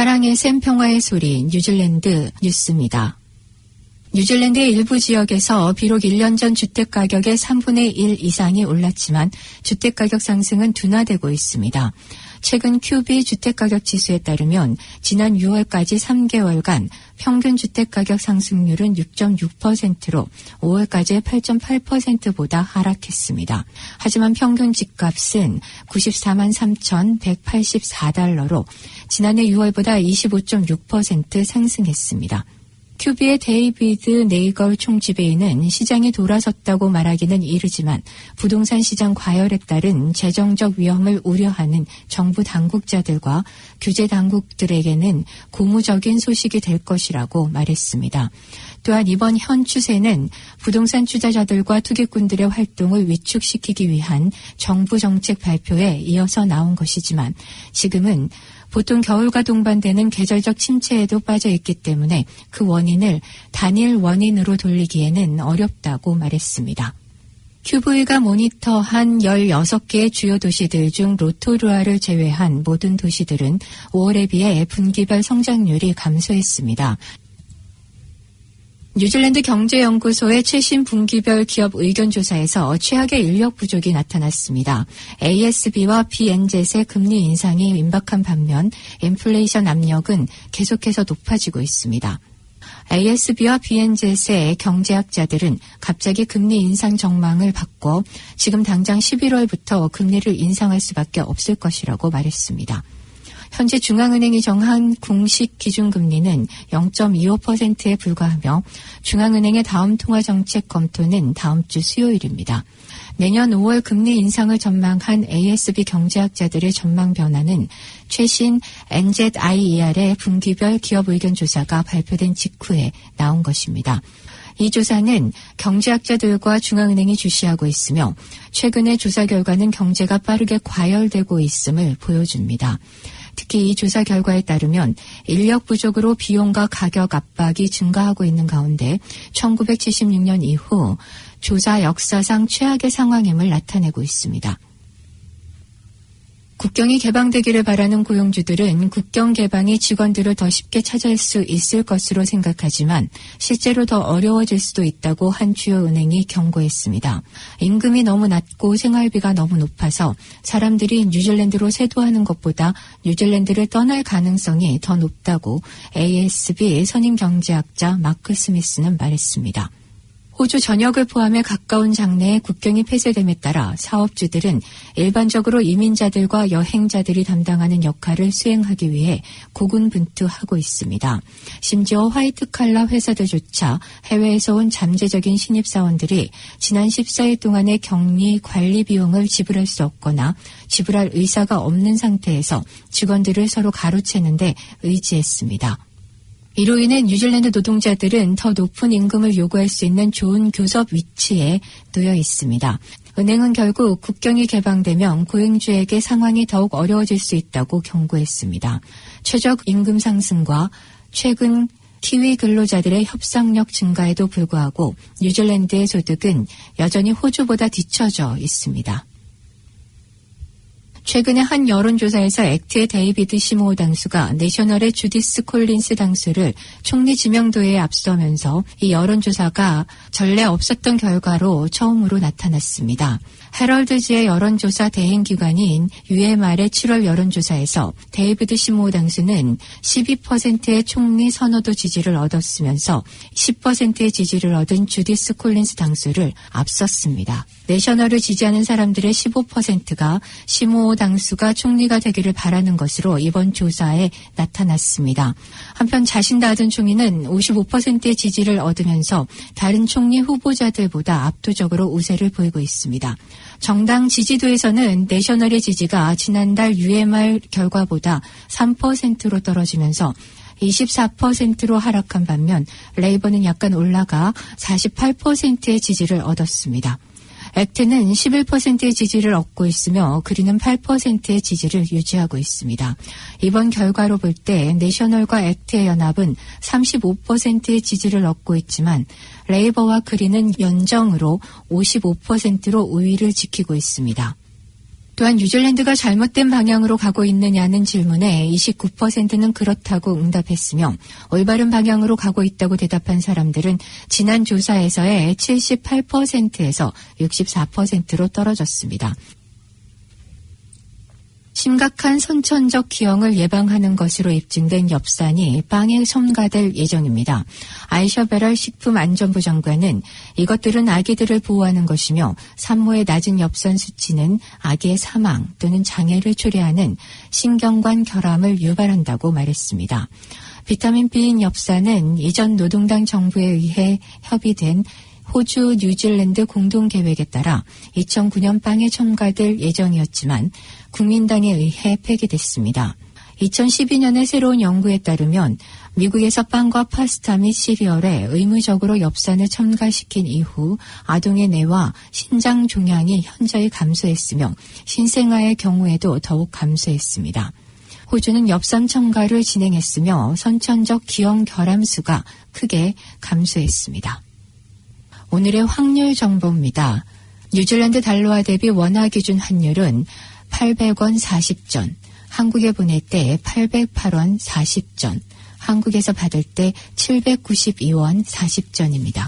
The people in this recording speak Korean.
사랑의 샘 평화의 소리 뉴질랜드 뉴스입니다. 뉴질랜드의 일부 지역에서 비록 1년 전 주택가격의 3분의 1 이상이 올랐지만 주택가격 상승은 둔화되고 있습니다. 최근 QB 주택가격 지수에 따르면 지난 6월까지 3개월간 평균 주택가격 상승률은 6.6%로 5월까지의 8.8%보다 하락했습니다. 하지만 평균 집값은 94만 3,184달러로 지난해 6월보다 25.6% 상승했습니다. QB의 데이비드 네이걸 총지배인은 시장이 돌아섰다고 말하기는 이르지만 부동산 시장 과열에 따른 재정적 위험을 우려하는 정부 당국자들과 규제 당국들에게는 고무적인 소식이 될 것이라고 말했습니다. 또한 이번 현 추세는 부동산 투자자들과 투기꾼들의 활동을 위축시키기 위한 정부 정책 발표에 이어서 나온 것이지만 지금은 보통 겨울과 동반되는 계절적 침체에도 빠져 있기 때문에 그 원인을 단일 원인으로 돌리기에는 어렵다고 말했습니다. QV가 모니터한 16개의 주요 도시들 중 로토루아를 제외한 모든 도시들은 5월에 비해 분기별 성장률이 감소했습니다. 뉴질랜드 경제연구소의 최신 분기별 기업 의견조사에서 최악의 인력 부족이 나타났습니다. ASB와 BNZ의 금리 인상이 임박한 반면 인플레이션 압력은 계속해서 높아지고 있습니다. ASB와 BNZ의 경제학자들은 갑자기 금리 인상 전망을 바꿔 지금 당장 11월부터 금리를 인상할 수밖에 없을 것이라고 말했습니다. 현재 중앙은행이 정한 공식 기준금리는 0.25%에 불과하며 중앙은행의 다음 통화정책 검토는 다음 주 수요일입니다. 내년 5월 금리 인상을 전망한 ASB 경제학자들의 전망 변화는 최신 NZIER의 분기별 기업 의견 조사가 발표된 직후에 나온 것입니다. 이 조사는 경제학자들과 중앙은행이 주시하고 있으며 최근의 조사 결과는 경제가 빠르게 과열되고 있음을 보여줍니다. 특히 이 조사 결과에 따르면 인력 부족으로 비용과 가격 압박이 증가하고 있는 가운데 1976년 이후 조사 역사상 최악의 상황임을 나타내고 있습니다. 국경이 개방되기를 바라는 고용주들은 국경 개방이 직원들을 더 쉽게 찾을 수 있을 것으로 생각하지만 실제로 더 어려워질 수도 있다고 한 주요 은행이 경고했습니다. 임금이 너무 낮고 생활비가 너무 높아서 사람들이 뉴질랜드로 세도하는 것보다 뉴질랜드를 떠날 가능성이 더 높다고 ASB 선임 경제학자 마크 스미스는 말했습니다. 호주 전역을 포함해 가까운 장래에 국경이 폐쇄됨에 따라 사업주들은 일반적으로 이민자들과 여행자들이 담당하는 역할을 수행하기 위해 고군분투하고 있습니다. 심지어 화이트칼라 회사들조차 해외에서 온 잠재적인 신입사원들이 지난 14일 동안의 격리 관리 비용을 지불할 수 없거나 지불할 의사가 없는 상태에서 직원들을 서로 가로채는 데 의지했습니다. 이로 인해 뉴질랜드 노동자들은 더 높은 임금을 요구할 수 있는 좋은 교섭 위치에 놓여 있습니다. 은행은 결국 국경이 개방되면 고용주에게 상황이 더욱 어려워질 수 있다고 경고했습니다. 최저 임금 상승과 최근 키위 근로자들의 협상력 증가에도 불구하고 뉴질랜드의 소득은 여전히 호주보다 뒤처져 있습니다. 최근에 한 여론조사에서 액트의 데이비드 시모어 당수가 내셔널의 주디스 콜린스 당수를 총리 지명도에 앞서면서 이 여론조사가 전례 없었던 결과로 처음으로 나타났습니다. 헤럴드지의 여론조사 대행기관인 UMR의 7월 여론조사에서 데이비드 시모어 당수는 12%의 총리 선호도 지지를 얻었으면서 10%의 지지를 얻은 주디스 콜린스 당수를 앞섰습니다. 내셔널을 지지하는 사람들의 15%가 시모어 당수가 총리가 되기를 바라는 것으로 이번 조사에 나타났습니다. 한편 자신 다든 총리는 55%의 지지를 얻으면서 다른 총리 후보자들보다 압도적으로 우세를 보이고 있습니다. 정당 지지도에서는 내셔널의 지지가 지난달 UMR 결과보다 3%로 떨어지면서 24%로 하락한 반면 레이버는 약간 올라가 48%의 지지를 얻었습니다. 액트는 11%의 지지를 얻고 있으며 그린은 8%의 지지를 유지하고 있습니다. 이번 결과로 볼 때 내셔널과 액트의 연합은 35%의 지지를 얻고 있지만 레이버와 그린은 연정으로 55%로 우위를 지키고 있습니다. 또한 뉴질랜드가 잘못된 방향으로 가고 있느냐는 질문에 29%는 그렇다고 응답했으며 올바른 방향으로 가고 있다고 대답한 사람들은 지난 조사에서의 78%에서 64%로 떨어졌습니다. 심각한 선천적 기형을 예방하는 것으로 입증된 엽산이 빵에 첨가될 예정입니다. 아이샤 베럴 식품안전부 장관은 이것들은 아기들을 보호하는 것이며 산모의 낮은 엽산 수치는 아기의 사망 또는 장애를 초래하는 신경관 결함을 유발한다고 말했습니다. 비타민 B인 엽산은 이전 노동당 정부에 의해 협의된 호주, 뉴질랜드 공동계획에 따라 2009년 빵에 첨가될 예정이었지만 국민당에 의해 폐기됐습니다. 2012년에 새로운 연구에 따르면 미국에서 빵과 파스타 및 시리얼에 의무적으로 엽산을 첨가시킨 이후 아동의 뇌와 신장 종양이 현저히 감소했으며 신생아의 경우에도 더욱 감소했습니다. 호주는 엽산 첨가를 진행했으며 선천적 기형 결함수가 크게 감소했습니다. 오늘의 확률 정보입니다. 뉴질랜드 달러화 대비 원화 기준 환율은 800원 40전, 한국에 보낼 때 808원 40전, 한국에서 받을 때 792원 40전입니다.